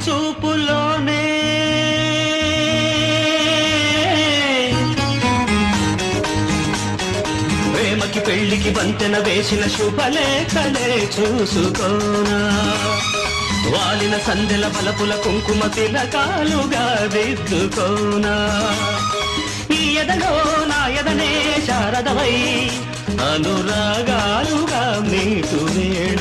చూపులోనే ప్రేమకి పెళ్లికి వంతెన వేసిన శుభలేఖలే చూసుకోనా వాలిన సందెల బలపుల కుంకుమ తిలకాలుగా దిద్దుకోనా ఈ ఎదలో నా ఎదనే శారదవై అనురాగాలుగా మీటు వేళ